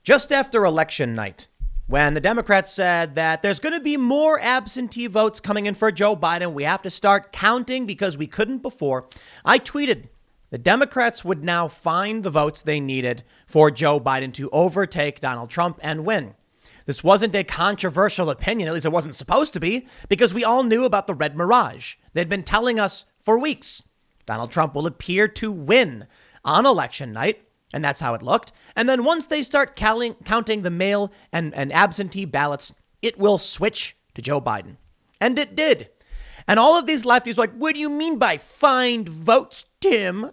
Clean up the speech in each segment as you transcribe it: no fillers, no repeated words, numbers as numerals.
Just after election night, when the Democrats said that there's going to be more absentee votes coming in for Joe Biden, we have to start counting because we couldn't before, I tweeted the Democrats would now find the votes they needed for Joe Biden to overtake Donald Trump and win. This wasn't a controversial opinion, at least it wasn't supposed to be, because we all knew about the red mirage. They'd been telling us for weeks Donald Trump will appear to win on election night, and that's how it looked. And then once they start counting the mail and absentee ballots, it will switch to Joe Biden. And it did. And all of these lefties were like, what do you mean by find votes, Tim?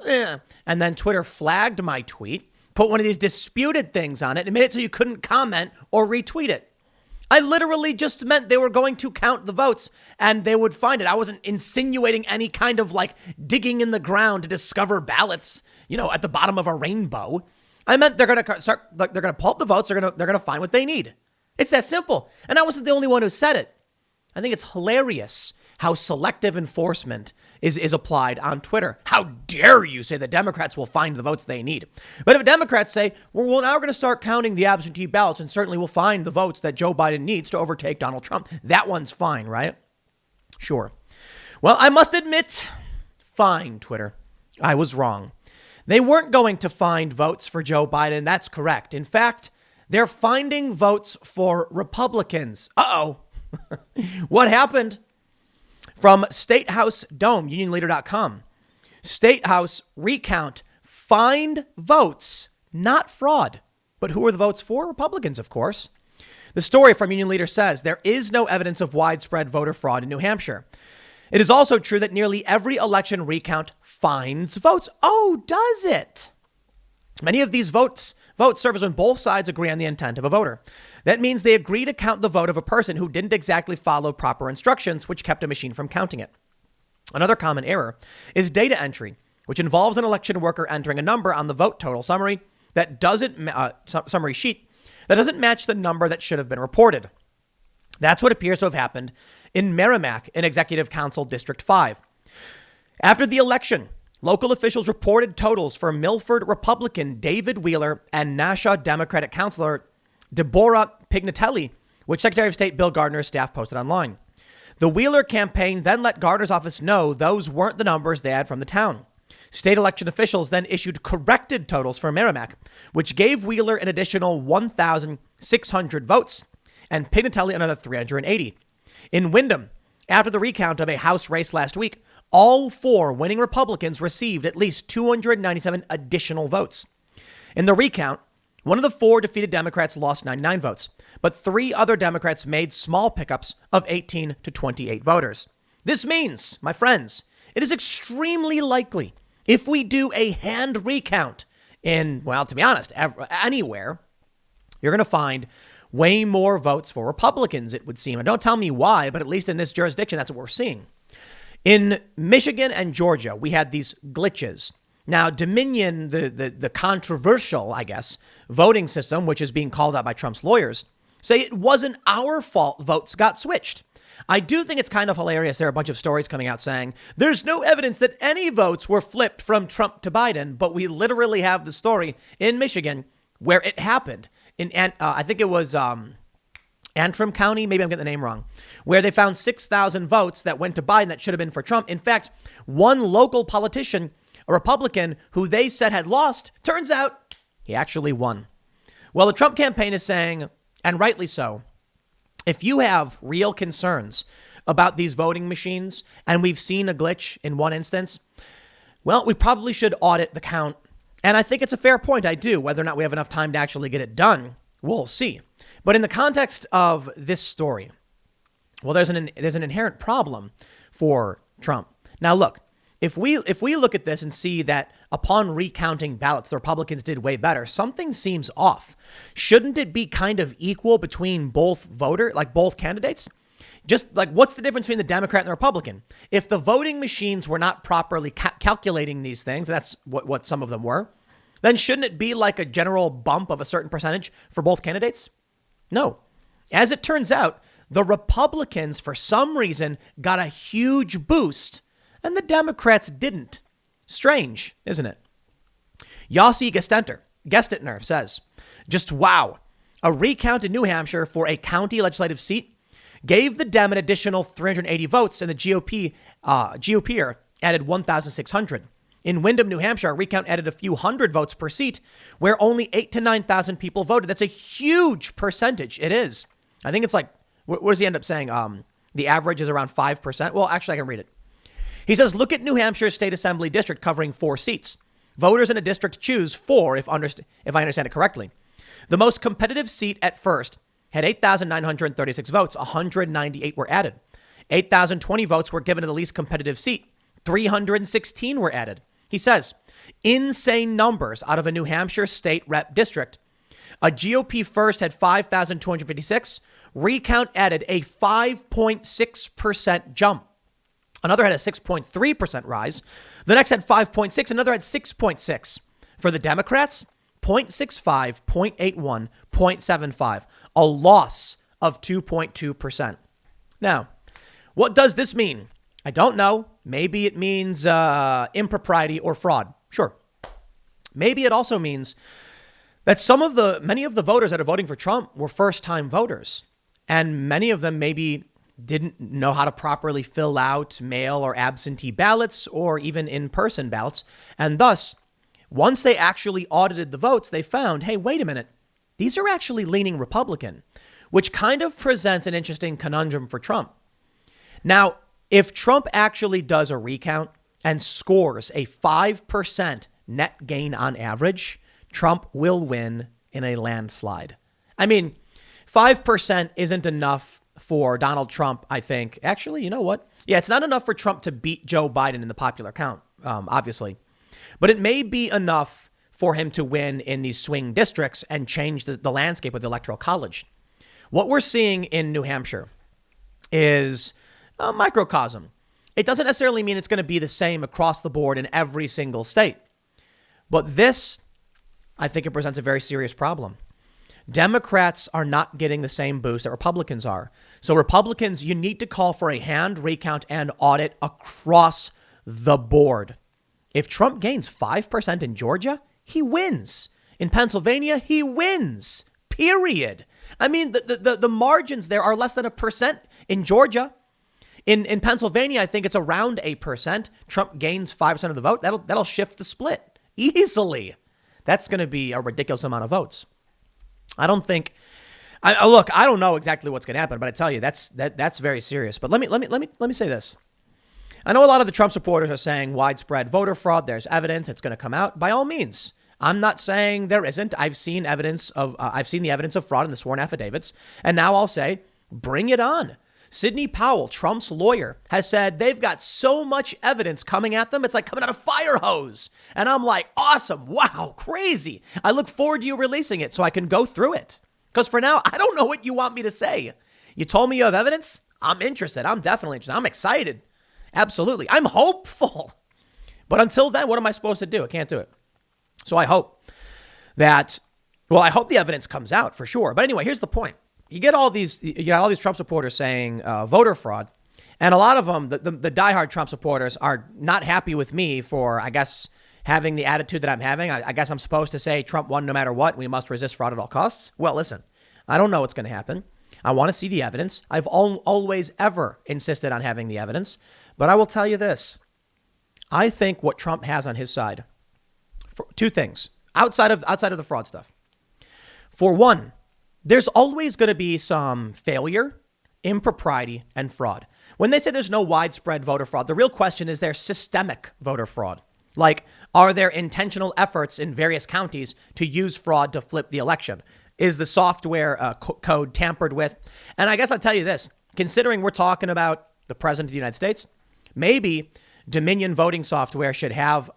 And then Twitter flagged my tweet, put one of these disputed things on it, and made it so you couldn't comment or retweet it. I literally just meant they were going to count the votes and they would find it. I wasn't insinuating any kind of like digging in the ground to discover ballots, at the bottom of a rainbow. I meant they're going to pull up the votes. They're going to find what they need. It's that simple. And I wasn't the only one who said it. I think it's hilarious how selective enforcement is applied on Twitter. How dare you say the Democrats will find the votes they need? But if Democrats say, well, now we're going to start counting the absentee ballots and certainly we'll find the votes that Joe Biden needs to overtake Donald Trump, that one's fine, right? Sure. Well, I must admit, fine, Twitter, I was wrong. They weren't going to find votes for Joe Biden. That's correct. In fact, they're finding votes for Republicans. Uh-oh. What happened? From State House Dome, unionleader.com. State House recount, find votes, not fraud. But who are the votes for? Republicans, of course. The story from Union Leader says there is no evidence of widespread voter fraud in New Hampshire. It is also true that nearly every election recount finds votes. Oh, does it? Many of these vote serve as when both sides agree on the intent of a voter. That means they agree to count the vote of a person who didn't exactly follow proper instructions, which kept a machine from counting it. Another common error is data entry, which involves an election worker entering a number on the vote total summary summary sheet that doesn't match the number that should have been reported. That's what appears to have happened in Merrimack in Executive Council District 5. After the election, local officials reported totals for Milford Republican David Wheeler and Nasha Democratic Councilor Deborah Pignatelli, which Secretary of State Bill Gardner's staff posted online. The Wheeler campaign then let Gardner's office know those weren't the numbers they had from the town. State election officials then issued corrected totals for Merrimack, which gave Wheeler an additional 1,600 votes and Pignatelli another 380. In Windham, after the recount of a House race last week, all four winning Republicans received at least 297 additional votes. In the recount, one of the four defeated Democrats lost 99 votes, but three other Democrats made small pickups of 18 to 28 voters. This means, my friends, it is extremely likely if we do a hand recount in, well, to be honest, anywhere, you're going to find way more votes for Republicans, it would seem. And don't tell me why, but at least in this jurisdiction, that's what we're seeing. In Michigan and Georgia, we had these glitches. Now, Dominion, the controversial, I guess, voting system, which is being called out by Trump's lawyers, say it wasn't our fault votes got switched. I do think it's kind of hilarious. There are a bunch of stories coming out saying there's no evidence that any votes were flipped from Trump to Biden, but we literally have the story in Michigan where it happened. I think it was Antrim County, maybe I'm getting the name wrong, where they found 6,000 votes that went to Biden that should have been for Trump. In fact, one local politician, a Republican who they said had lost, turns out he actually won. Well, the Trump campaign is saying, and rightly so, if you have real concerns about these voting machines, and we've seen a glitch in one instance, well, we probably should audit the count. And I think it's a fair point. I do. Whether or not we have enough time to actually get it done, we'll see. But in the context of this story, well, there's an inherent problem for Trump. Now, look, if we look at this and see that upon recounting ballots, the Republicans did way better, something seems off. Shouldn't it be kind of equal between both both candidates? Just like, what's the difference between the Democrat and the Republican? If the voting machines were not properly calculating these things, that's what some of them were, then shouldn't it be like a general bump of a certain percentage for both candidates? No. As it turns out, the Republicans, for some reason, got a huge boost and the Democrats didn't. Strange, isn't it? Yossi Gestentner says, just wow. A recount in New Hampshire for a county legislative seat gave the Dem an additional 380 votes, and the GOP added 1,600. In Windham, New Hampshire, a recount added a few hundred votes per seat, where only 8,000 to 9,000 people voted. That's a huge percentage. It is. I think it's like, what does he end up saying? The average is around 5%. Well, actually, I can read it. He says, look at New Hampshire's state assembly district covering 4 seats. Voters in a district choose 4, if I understand it correctly. The most competitive seat at first had 8,936 votes. 198 were added. 8,020 votes were given to the least competitive seat. 316 were added. He says, insane numbers out of a New Hampshire state rep district. A GOP first had 5,256. Recount added a 5.6% jump. Another had a 6.3% rise. The next had 5.6. Another had 6.6. For the Democrats, 0.65, 0.81, 0.75. A loss of 2.2%. Now, what does this mean? I don't know. Maybe it means impropriety or fraud. Sure. Maybe it also means that many of the voters that are voting for Trump were first-time voters. And many of them maybe didn't know how to properly fill out mail or absentee ballots or even in-person ballots. And thus, once they actually audited the votes, they found, hey, wait a minute, these are actually leaning Republican, which kind of presents an interesting conundrum for Trump. Now, if Trump actually does a recount and scores a 5% net gain on average, Trump will win in a landslide. I mean, 5% isn't enough for Donald Trump, I think. Actually, you know what? Yeah, it's not enough for Trump to beat Joe Biden in the popular count, obviously. But it may be enough for him to win in these swing districts and change the landscape of the Electoral College. What we're seeing in New Hampshire is a microcosm. It doesn't necessarily mean it's going to be the same across the board in every single state. But this, I think it presents a very serious problem. Democrats are not getting the same boost that Republicans are. So Republicans, you need to call for a hand recount and audit across the board. If Trump gains 5% in Georgia, he wins. In Pennsylvania, he wins. Period. I mean, the margins there are less than 1% in Georgia. In Pennsylvania, I think it's around 8%. Trump gains 5% of the vote. That'll shift the split easily. That's going to be a ridiculous amount of votes. I don't think. Look, I don't know exactly what's going to happen, but I tell you that's very serious. But let me say this. I know a lot of the Trump supporters are saying widespread voter fraud. There's evidence. It's going to come out. By all means, I'm not saying there isn't. I've seen the evidence of fraud in the sworn affidavits, and now I'll say, bring it on. Sidney Powell, Trump's lawyer, has said they've got so much evidence coming at them. It's like coming out of a fire hose. And I'm like, awesome. Wow. Crazy. I look forward to you releasing it so I can go through it. Because for now, I don't know what you want me to say. You told me you have evidence. I'm interested. I'm definitely interested. I'm excited. Absolutely. I'm hopeful. But until then, what am I supposed to do? I can't do it. So I hope the evidence comes out for sure. But anyway, here's the point. You got all these Trump supporters saying voter fraud, and a lot of them, the diehard Trump supporters, are not happy with me for, I guess, having the attitude that I'm having. I guess I'm supposed to say Trump won no matter what. We must resist fraud at all costs. Well, listen, I don't know what's going to happen. I want to see the evidence. I've always ever insisted on having the evidence, but I will tell you this. I think what Trump has on his side, for two things outside of the fraud stuff. For one, there's always going to be some failure, impropriety, and fraud. When they say there's no widespread voter fraud, the real question is there systemic voter fraud? Like, are there intentional efforts in various counties to use fraud to flip the election? Is the software code tampered with? And I guess I'll tell you this, considering we're talking about the president of the United States, maybe Dominion voting software should have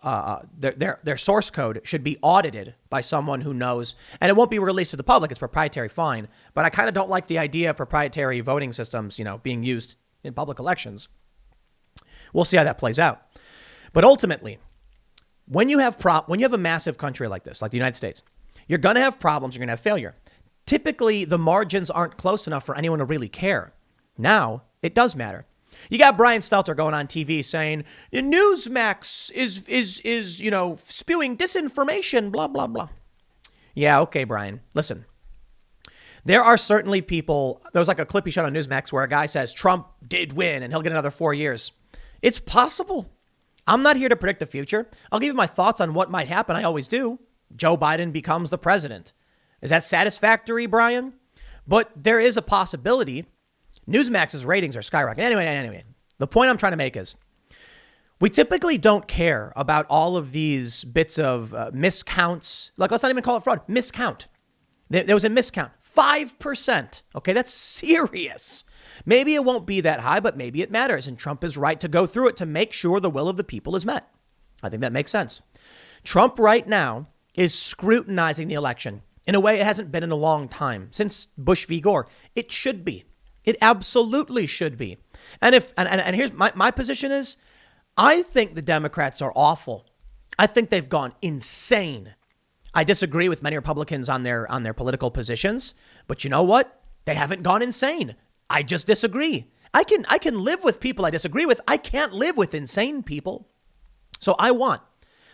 their source code should be audited by someone who knows, and it won't be released to the public. It's proprietary, fine. But I kind of don't like the idea of proprietary voting systems, being used in public elections. We'll see how that plays out. But ultimately, when you have a massive country like this, like the United States, you're going to have problems. You're going to have failure. Typically, the margins aren't close enough for anyone to really care. Now, it does matter. You got Brian Stelter going on TV saying Newsmax is spewing disinformation, blah, blah, blah. Yeah, okay, Brian. Listen, There are certainly people. There was like a clip he shot on Newsmax where a guy says Trump did win and he'll get another 4 years. It's possible. I'm not here to predict the future. I'll give you my thoughts on what might happen. I always do. Joe Biden becomes the president. Is that satisfactory, Brian? But there is a possibility. Newsmax's ratings are skyrocketing. Anyway, the point I'm trying to make is we typically don't care about all of these bits of miscounts. Like, let's not even call it fraud. Miscount. There was a miscount. 5%. Okay, that's serious. Maybe it won't be that high, but maybe it matters. And Trump is right to go through it to make sure the will of the people is met. I think that makes sense. Trump right now is scrutinizing the election in a way it hasn't been in a long time, since Bush v. Gore. It should be. It absolutely should be. And here's my position is, I think the Democrats are awful. I think they've gone insane. I disagree with many Republicans on their political positions, but you know what? They haven't gone insane. I just disagree. I can live with people I disagree with. I can't live with insane people. So I want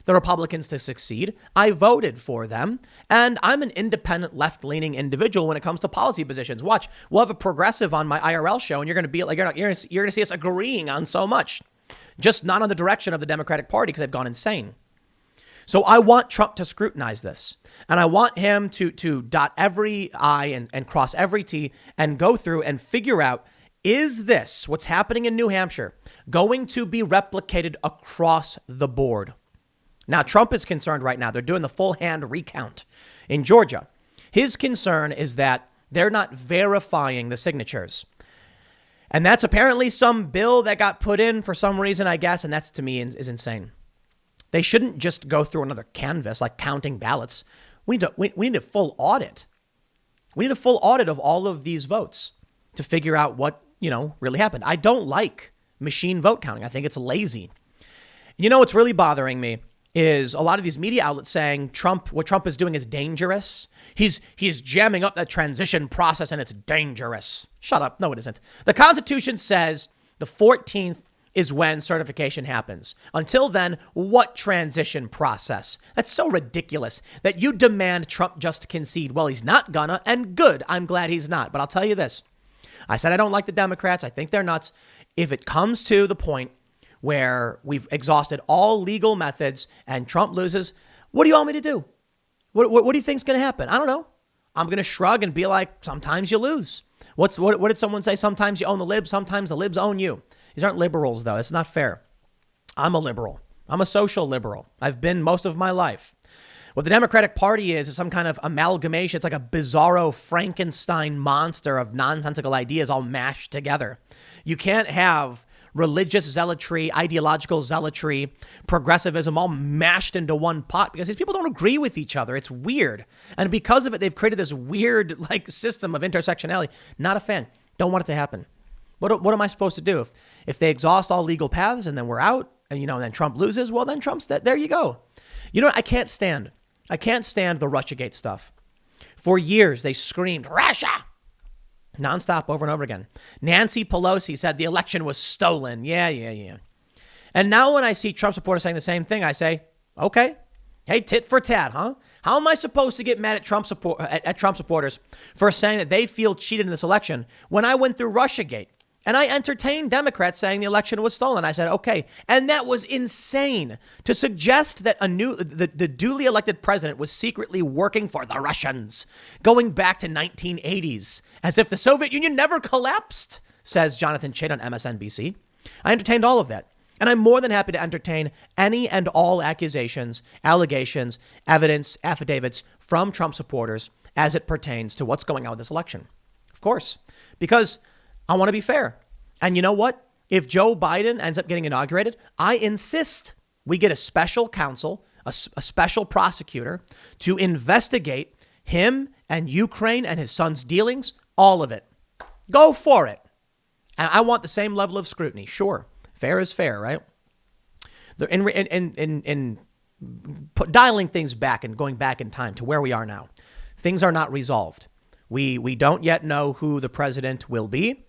the Republicans to succeed. I voted for them, and I'm an independent, left-leaning individual when it comes to policy positions. Watch, we'll have a progressive on my IRL show, and you're going to be like, you're going to see us agreeing on so much, just not on the direction of the Democratic Party because they've gone insane. So I want Trump to scrutinize this, and I want him to dot every I and cross every T and go through and figure out, is this, what's happening in New Hampshire, going to be replicated across the board? Now, Trump is concerned right now. They're doing the full hand recount in Georgia. His concern is that they're not verifying the signatures. And that's apparently some bill that got put in for some reason, I guess. And that's, to me, is insane. They shouldn't just go through another canvas like counting ballots. We need a full audit. We need a full audit of all of these votes to figure out what, really happened. I don't like machine vote counting. I think it's lazy. What's really bothering me is a lot of these media outlets saying what Trump is doing is dangerous. He's jamming up that transition process and it's dangerous. Shut up. No, it isn't. The Constitution says the 14th is when certification happens. Until then, what transition process? That's so ridiculous that you demand Trump just concede. Well, he's not gonna, and good. I'm glad he's not. But I'll tell you this. I said I don't like the Democrats. I think they're nuts. If it comes to the point where we've exhausted all legal methods and Trump loses, what do you want me to do? What do you think's going to happen? I don't know. I'm going to shrug and be like, sometimes you lose. What did someone say? Sometimes you own the libs. Sometimes the libs own you. These aren't liberals, though. It's not fair. I'm a liberal. I'm a social liberal. I've been most of my life. What the Democratic Party is some kind of amalgamation. It's like a bizarro Frankenstein monster of nonsensical ideas all mashed together. You can't have religious zealotry, ideological zealotry, progressivism all mashed into one pot because these people don't agree with each other. It's weird. And because of it, they've created this weird system of intersectionality. Not a fan. Don't want it to happen. What am I supposed to do? If they exhaust all legal paths and then we're out and, then Trump loses, well, then Trump's there you go. I can't stand the Russiagate stuff. For years, they screamed, Russia! Nonstop over and over again. Nancy Pelosi said the election was stolen. Yeah. And now when I see Trump supporters saying the same thing, I say, okay, hey, tit for tat, huh? How am I supposed to get mad at Trump supporters for saying that they feel cheated in this election when I went through Russiagate and I entertained Democrats saying the election was stolen? I said, okay. And that was insane to suggest that the duly elected president was secretly working for the Russians going back to 1980s as if the Soviet Union never collapsed, says Jonathan Chait on MSNBC. I entertained all of that. And I'm more than happy to entertain any and all accusations, allegations, evidence, affidavits from Trump supporters as it pertains to what's going on with this election. Of course, because I want to be fair. And you know what? If Joe Biden ends up getting inaugurated, I insist we get a special counsel, a special prosecutor to investigate him and Ukraine and his son's dealings, all of it. Go for it. And I want the same level of scrutiny. Sure. Fair is fair, right? In dialing things back and going back in time to where we are now, things are not resolved. We don't yet know who the president will be.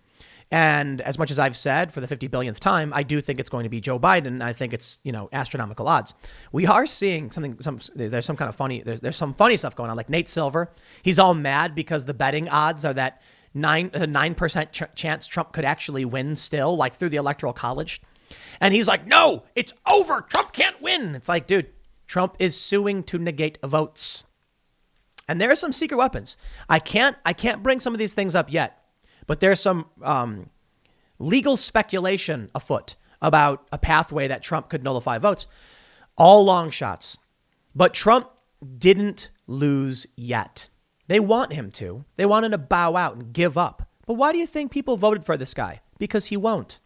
And as much as I've said for the 50 billionth time, I do think it's going to be Joe Biden. I think it's, astronomical odds. We are seeing there's some kind of funny, there's some funny stuff going on. Like Nate Silver, he's all mad because the betting odds are that 9% chance Trump could actually win still, like through the Electoral College. And he's like, no, it's over. Trump can't win. It's like, dude, Trump is suing to negate votes. And there are some secret weapons. I can't bring some of these things up yet. But there's some legal speculation afoot about a pathway that Trump could nullify votes. All long shots. But Trump didn't lose yet. They want him to. They want him to bow out and give up. But why do you think people voted for this guy? Because he won't.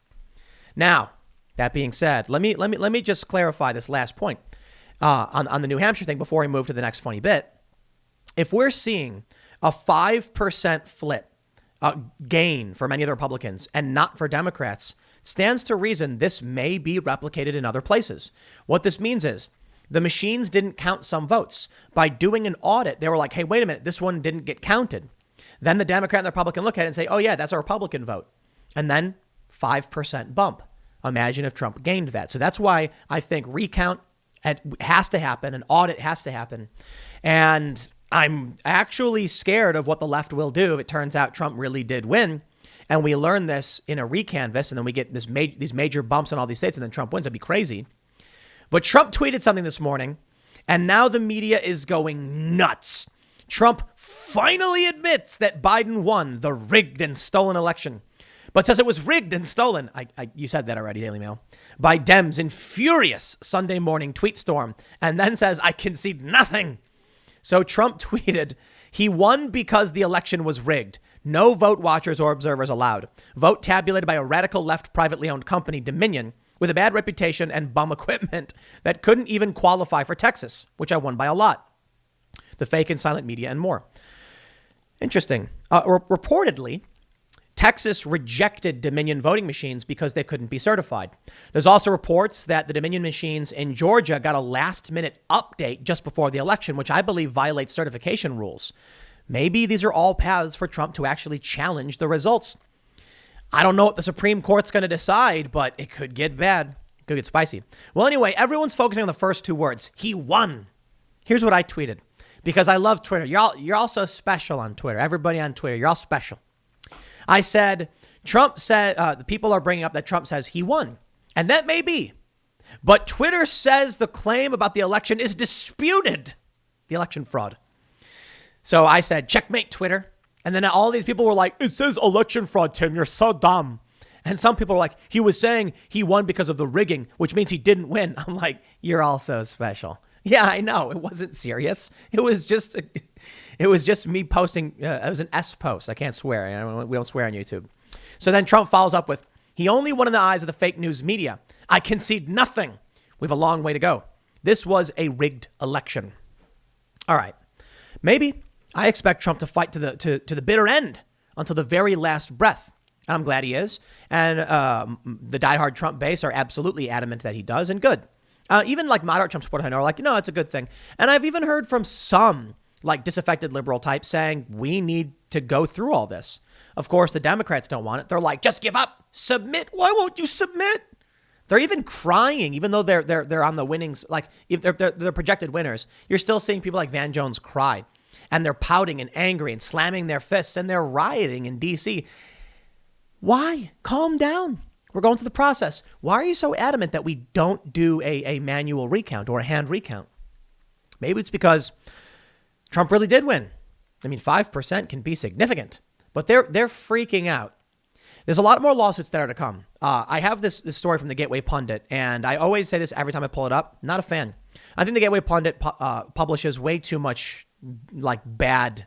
Now, that being said, let me just clarify this last point on the New Hampshire thing before we move to the next funny bit. If we're seeing a 5% flip, gain for many of the Republicans and not for Democrats, stands to reason this may be replicated in other places. What this means is the machines didn't count some votes. By doing an audit, they were like, hey, wait a minute, this one didn't get counted. Then the Democrat and the Republican look at it and say, oh, yeah, that's a Republican vote. And then 5% bump. Imagine if Trump gained that. So that's why I think recount has to happen. An audit has to happen. And I'm actually scared of what the left will do if it turns out Trump really did win. And we learn this in a recanvass, and then we get these major bumps in all these states, and then Trump wins. It'd be crazy. But Trump tweeted something this morning, and now the media is going nuts. Trump finally admits that Biden won the rigged and stolen election, but says it was rigged and stolen. You said that already, Daily Mail. By Dems in furious Sunday morning tweet storm, and then says, I concede nothing. So Trump tweeted, he won because the election was rigged. No vote watchers or observers allowed. Vote tabulated by a radical left privately owned company, Dominion, with a bad reputation and bum equipment that couldn't even qualify for Texas, which I won by a lot. The fake and silent media and more. Interesting. Reportedly, Texas rejected Dominion voting machines because they couldn't be certified. There's also reports that the Dominion machines in Georgia got a last-minute update just before the election, which I believe violates certification rules. Maybe these are all paths for Trump to actually challenge the results. I don't know what the Supreme Court's going to decide, but it could get bad. It could get spicy. Well, anyway, everyone's focusing on the first two words. He won. Here's what I tweeted, because I love Twitter. You're all so special on Twitter. Everybody on Twitter, you're all special. I said, Trump said, the people are bringing up that Trump says he won. And that may be. But Twitter says the claim about the election is disputed. The election fraud. So I said, checkmate, Twitter. And then all these people were like, it says election fraud, Tim. You're so dumb. And some people were like, he was saying he won because of the rigging, which means he didn't win. I'm like, you're all so special. Yeah, I know. It wasn't serious. It was just me posting. It was an S post. I can't swear. We don't swear on YouTube. So then Trump follows up with, he only won in the eyes of the fake news media. I concede nothing. We have a long way to go. This was a rigged election. All right. Maybe I expect Trump to fight to the bitter end until the very last breath. And I'm glad he is. And the diehard Trump base are absolutely adamant that he does, and good. Even like moderate Trump supporters I know are like, no, it's a good thing. And I've even heard from some like disaffected liberal types saying we need to go through all this. Of course, the Democrats don't want it. They're like, just give up, submit. Why won't you submit? They're even crying, even though they're on the winnings. Like if they're projected winners, you're still seeing people like Van Jones cry, and they're pouting and angry and slamming their fists, and they're rioting in D.C. Why? Calm down. We're going through the process. Why are you so adamant that we don't do a manual recount or a hand recount? Maybe it's because Trump really did win. I mean, 5% can be significant, but they're freaking out. There's a lot more lawsuits that are to come. I have this story from the Gateway Pundit, and I always say this every time I pull it up. Not a fan. I think the Gateway Pundit publishes way too much like bad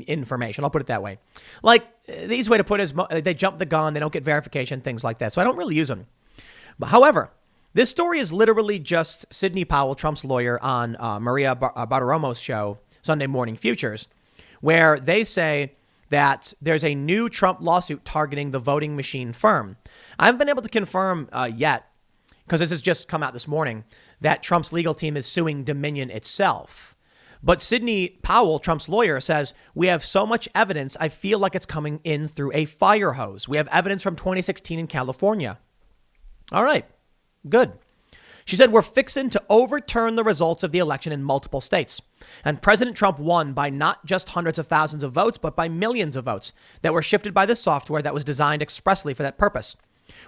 information. I'll put it that way. Like the easy way to put it is they jump the gun. They don't get verification, things like that. So I don't really use them. But however, this story is literally just Sidney Powell, Trump's lawyer, on Maria Bartiromo's show, Sunday Morning Futures, where they say that there's a new Trump lawsuit targeting the voting machine firm. I haven't been able to confirm yet, because this has just come out this morning, that Trump's legal team is suing Dominion itself. But Sidney Powell, Trump's lawyer, says, we have so much evidence, I feel like it's coming in through a fire hose. We have evidence from 2016 in California. All right, good. She said, we're fixing to overturn the results of the election in multiple states. And President Trump won by not just hundreds of thousands of votes, but by millions of votes that were shifted by this software that was designed expressly for that purpose.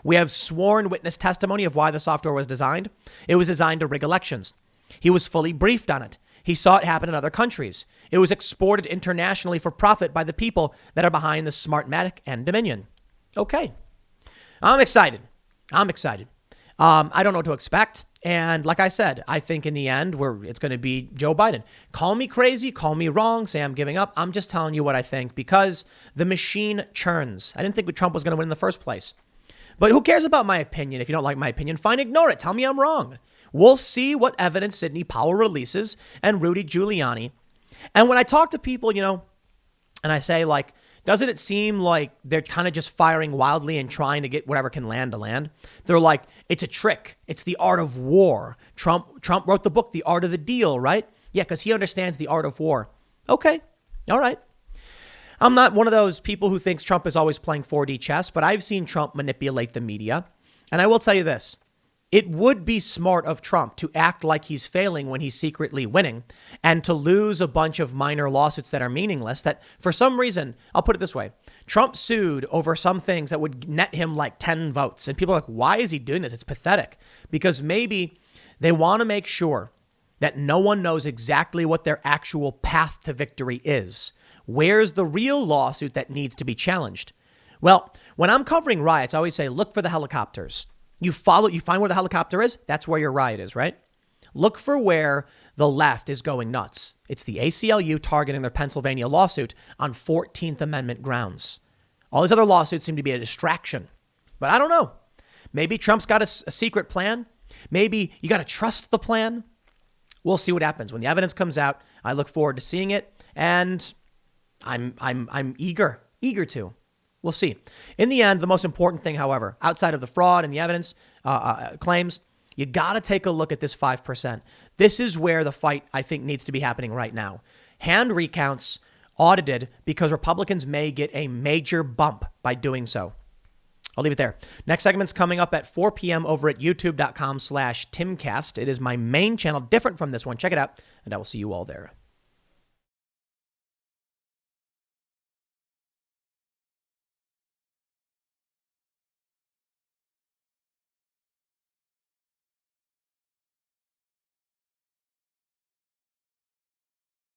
We have sworn witness testimony of why the software was designed. It was designed to rig elections. He was fully briefed on it. He saw it happen in other countries. It was exported internationally for profit by the people that are behind the Smartmatic and Dominion. Okay. I'm excited. I don't know what to expect. And like I said, I think in the end, it's going to be Joe Biden. Call me crazy, call me wrong, say I'm giving up. I'm just telling you what I think because the machine churns. I didn't think Trump was going to win in the first place. But who cares about my opinion? If you don't like my opinion, fine, ignore it. Tell me I'm wrong. We'll see what evidence Sidney Powell releases and Rudy Giuliani. And when I talk to people, and I say, like, doesn't it seem like they're kind of just firing wildly and trying to get whatever can land to land? They're like, it's a trick. It's the art of war. Trump wrote the book, The Art of the Deal, right? Yeah, because he understands the art of war. Okay. All right. I'm not one of those people who thinks Trump is always playing 4D chess, but I've seen Trump manipulate the media. And I will tell you this. It would be smart of Trump to act like he's failing when he's secretly winning and to lose a bunch of minor lawsuits that are meaningless that for some reason, I'll put it this way. Trump sued over some things that would net him like 10 votes. And people are like, why is he doing this? It's pathetic because maybe they want to make sure that no one knows exactly what their actual path to victory is. Where's the real lawsuit that needs to be challenged? Well, when I'm covering riots, I always say, look for the helicopters. You find where the helicopter is. That's where your riot is, right? Look for where the left is going nuts. It's the ACLU targeting their Pennsylvania lawsuit on 14th Amendment grounds. All these other lawsuits seem to be a distraction. But I don't know. Maybe Trump's got a secret plan. Maybe you got to trust the plan. We'll see what happens. When the evidence comes out, I look forward to seeing it. And I'm eager to. We'll see. In the end, the most important thing, however, outside of the fraud and the evidence claims, you got to take a look at this 5%. This is where the fight, I think, needs to be happening right now. Hand recounts audited because Republicans may get a major bump by doing so. I'll leave it there. Next segment's coming up at 4 p.m. over at youtube.com/Timcast. It is my main channel, different from this one. Check it out, and I will see you all there.